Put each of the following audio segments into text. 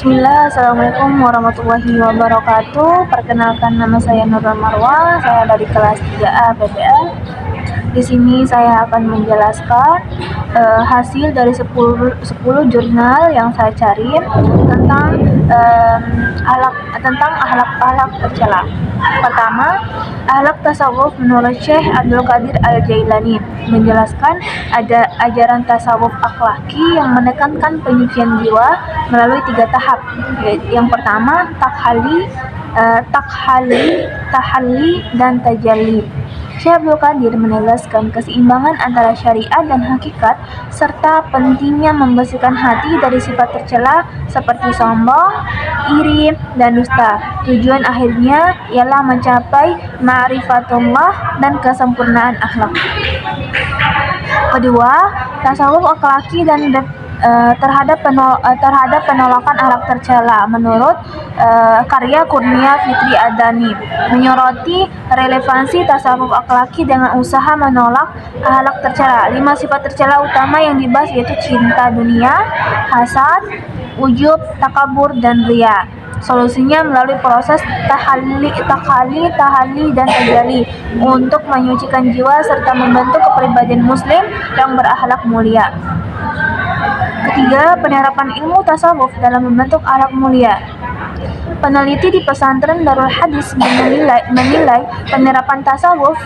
Bismillah, Assalamualaikum warahmatullahi wabarakatuh. Perkenalkan, nama saya Nurul Marwah, saya dari kelas 3A PPL. Di sini saya akan menjelaskan hasil dari 10 jurnal yang saya cari tentang akhlak tercela. Pertama, akhlak tasawuf menurut Syekh Abdul Qadir Al-Jailani menjelaskan ada ajaran tasawuf akhlaki yang menekankan penyucian jiwa melalui 3 tahap. Yang pertama, tahalli, dan tajalli. Syekh Abdul Qadir menegaskan keseimbangan antara syariat dan hakikat serta pentingnya membersihkan hati dari sifat tercela seperti sombong, iri, dan dusta. Tujuan akhirnya ialah mencapai ma'rifatullah dan kesempurnaan akhlak. Kedua, tasawuf akhlaki dan terhadap penolakan akhlak tercela menurut karya Kurnia Fitri Adani menyoroti relevansi tasawuf akhlaki dengan usaha menolak akhlak tercela. 5 sifat tercela utama yang dibahas yaitu cinta dunia, hasad, ujub, takabur, dan riya. Solusinya melalui proses tahalli, dan tajalli untuk menyucikan jiwa serta membentuk kepribadian muslim yang berakhlak mulia. Ketiga, penerapan ilmu tasawuf dalam membentuk akhlak mulia. Peneliti di pesantren Darul Hadis menilai penerapan tasawuf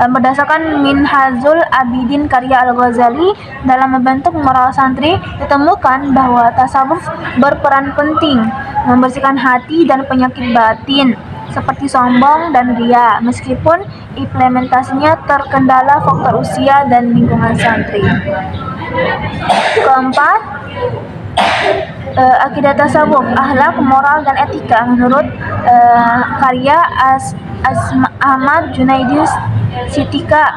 berdasarkan Minhajul Abidin karya Al-Ghazali dalam membentuk moral santri ditemukan bahwa tasawuf berperan penting membersihkan hati dan penyakit batin seperti sombong dan riya, meskipun implementasinya terkendala faktor usia dan lingkungan santri. Keempat, akidah tasawuf, akhlak, moral, dan etika menurut karya Ahmad Junaidi Sitika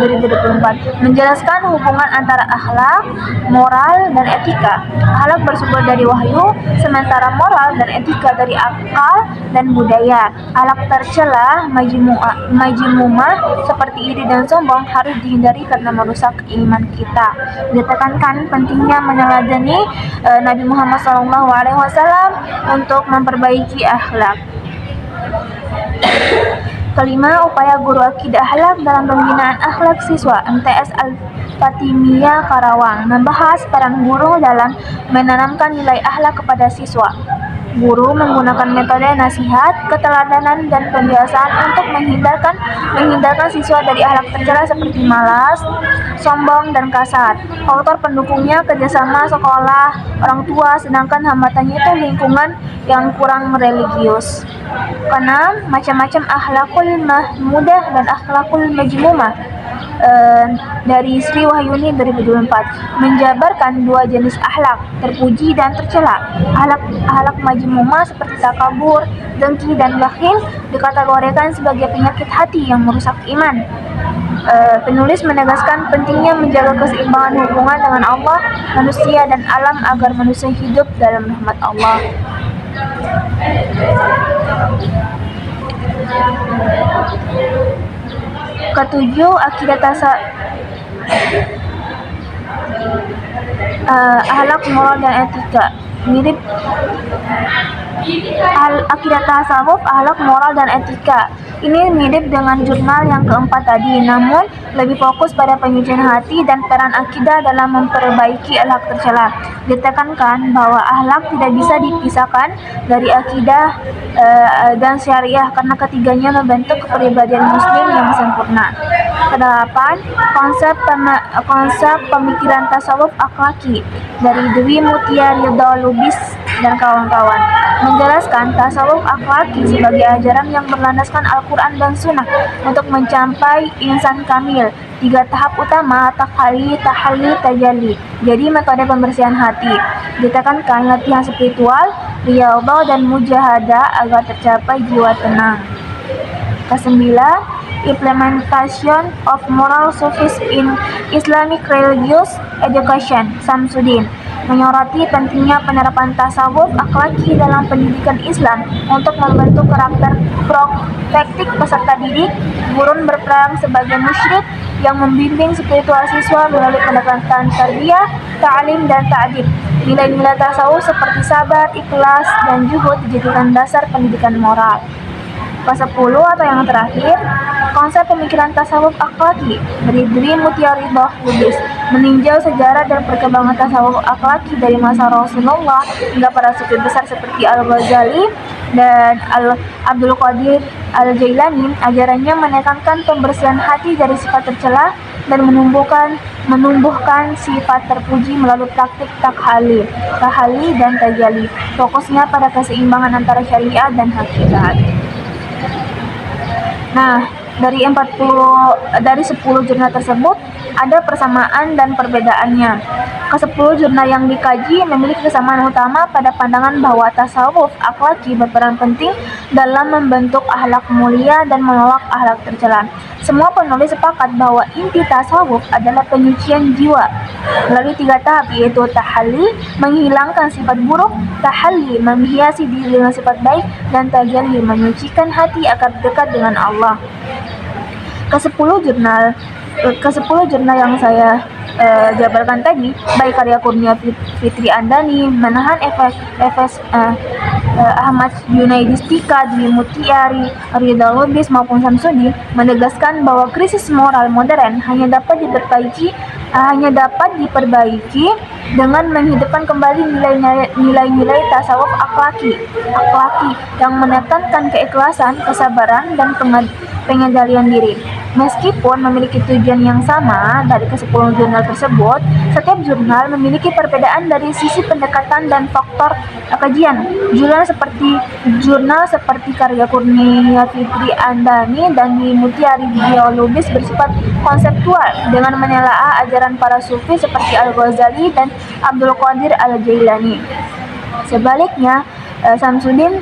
2024 menjelaskan hubungan antara akhlak, moral, dan etika. Akhlak bersumber dari wahyu, sementara moral dan etika dari akal dan budaya. Akhlak tercela, majmumah seperti iri dan sombong harus dihindari karena merusak iman kita. Ditekankan pentingnya meneladani Nabi Muhammad SAW untuk memperbaiki akhlak. Kelima, upaya guru akidah akhlak dalam pembinaan akhlak siswa. MTS Al-Fatimiyah Karawang membahas peran guru dalam menanamkan nilai akhlak kepada siswa. Guru menggunakan metode nasihat, keteladanan, dan pembiasaan untuk menghindarkan siswa dari akhlak tercela seperti malas, sombong, dan kasar. Faktor pendukungnya kerjasama sekolah, orang tua, sedangkan hambatannya itu lingkungan yang kurang religius. Keenam, macam-macam akhlakul mahmudah dan akhlakul majmumah dari Sri Wahyuni 2024 menjabarkan 2 jenis akhlak, terpuji dan tercela. Akhlak majmumah seperti takabur, dengki, dan bakhil dikategorikan sebagai penyakit hati yang merusak iman. Penulis menegaskan pentingnya menjaga keseimbangan hubungan dengan Allah, manusia, dan alam agar manusia hidup dalam rahmat Allah. Ketujuh, akidah akhlak, moral, dan etika. Akidah tasawuf, akhlak, moral, dan etika. Ini mirip dengan jurnal yang keempat tadi, namun lebih fokus pada penyucian hati dan peran akidah dalam memperbaiki akhlak tercela. Ditekankan bahwa akhlak tidak bisa dipisahkan dari akidah dan syariah karena ketiganya membentuk kepribadian muslim yang sempurna. Kedelapan, konsep pemikiran tasawuf akhlaki dari Dwi Mutia Ridha Lubis dan kawan-kawan menjelaskan tasawuf akhlaki sebagai ajaran yang berlandaskan Al-Quran dan Sunnah untuk mencapai insan kamil. 3 tahap utama, tahalli, tajalli. Jadi metode pembersihan hati. Ditekankan latihan spiritual, riyadhah, dan mujahadah agar tercapai jiwa tenang. Kesembilan, implementation of moral sufis in Islamic religious education. Samsudin menyoroti pentingnya penerapan tasawuf akhlaki dalam pendidikan Islam untuk membentuk karakter prospektif peserta didik. Guru berperan sebagai musyrik yang membimbing spiritual siswa melalui pendekatan tarbiyah, ta'lim, dan ta'dib. Nilai-nilai tasawuf seperti sabar, ikhlas, dan juhud dijadikan dasar pendidikan moral. Ke-10 atau yang terakhir, konsep pemikiran tasawuf akhlaki dari Dri Mutia Ridho Lubis meninjau sejarah dan perkembangan tasawuf akhlaki dari masa Rasulullah hingga para sufi besar seperti Al-Ghazali dan Abdul Qadir Al-Jailani. Ajarannya menekankan pembersihan hati dari sifat tercela dan menumbuhkan sifat terpuji melalui praktik tahali dan tajalli. Fokusnya pada keseimbangan antara syariat dan hakikat. Nah, dari 10 jurnal tersebut ada persamaan dan perbedaannya. Ke-10 jurnal yang dikaji memiliki kesamaan utama pada pandangan bahwa tasawuf akhlaki berperan penting dalam membentuk akhlak mulia dan menolak akhlak tercela. Semua penulis sepakat bahwa inti tasawuf adalah penyucian jiwa melalui 3 tahap, yaitu tahalli, menghilangkan sifat buruk, tahalli, menghiasi diri dengan sifat baik, dan tajalli, menyucikan hati agar dekat dengan Allah. Ke-10 jurnal yang saya jabarkan tadi, baik karya Kurnia Fitri Andani, Manahan Ahmad Junaidi Stika, Dwi Mutiari, Ridho Lubis maupun Samsudi, menegaskan bahwa krisis moral modern hanya dapat diperbaiki dengan menghidupkan kembali nilai-nilai tasawuf akhlaki yang menekankan keikhlasan, kesabaran, dan pengendalian diri. Meskipun memiliki tujuan yang sama dari ke-10 jurnal tersebut, setiap jurnal memiliki perbedaan dari sisi pendekatan dan faktor kajian. Jurnal seperti karya Kurnia Fitri Andani dan Dwi Mutiari Lubis bersifat konseptual dengan menelaah ajaran para sufi seperti Al-Ghazali dan Abdul Qadir Al-Jailani. Sebaliknya, Samsudin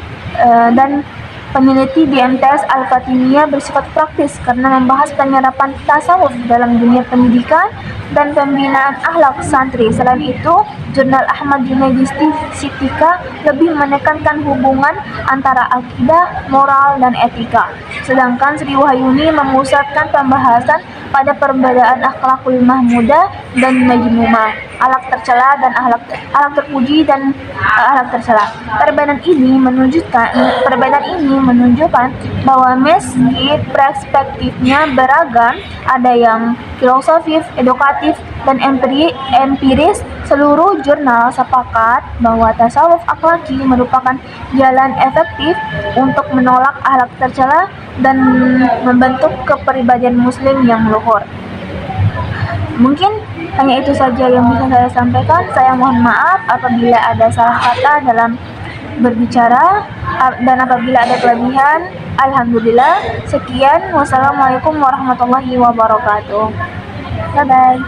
dan peneliti di MTS Al-Fatimiyah bersifat praktis karena membahas penyerapan tasawuf dalam dunia pendidikan dan pembinaan akhlak santri. Selain itu, jurnal Ahmad Junaidi Stika lebih menekankan hubungan antara akidah, moral, dan etika. Sedangkan Sri Wahyuni memusatkan pembahasan pada perbedaan akhlakul mahmudah dan majmumah, akhlak tercela dan akhlak terpuji dan akhlak tercela. Perbedaan ini menunjukkan bahwa meski perspektifnya beragam, ada yang filosofis, edukatif, dan empiris, seluruh jurnal sepakat bahwa tasawuf akhlaki merupakan jalan efektif untuk menolak akhlak tercela dan membentuk kepribadian muslim yang luhur. Mungkin hanya itu saja yang bisa saya sampaikan. Saya mohon maaf apabila ada salah kata dalam berbicara dan apabila ada kelebihan. Alhamdulillah. Sekian. Wassalamualaikum warahmatullahi wabarakatuh. Bye bye.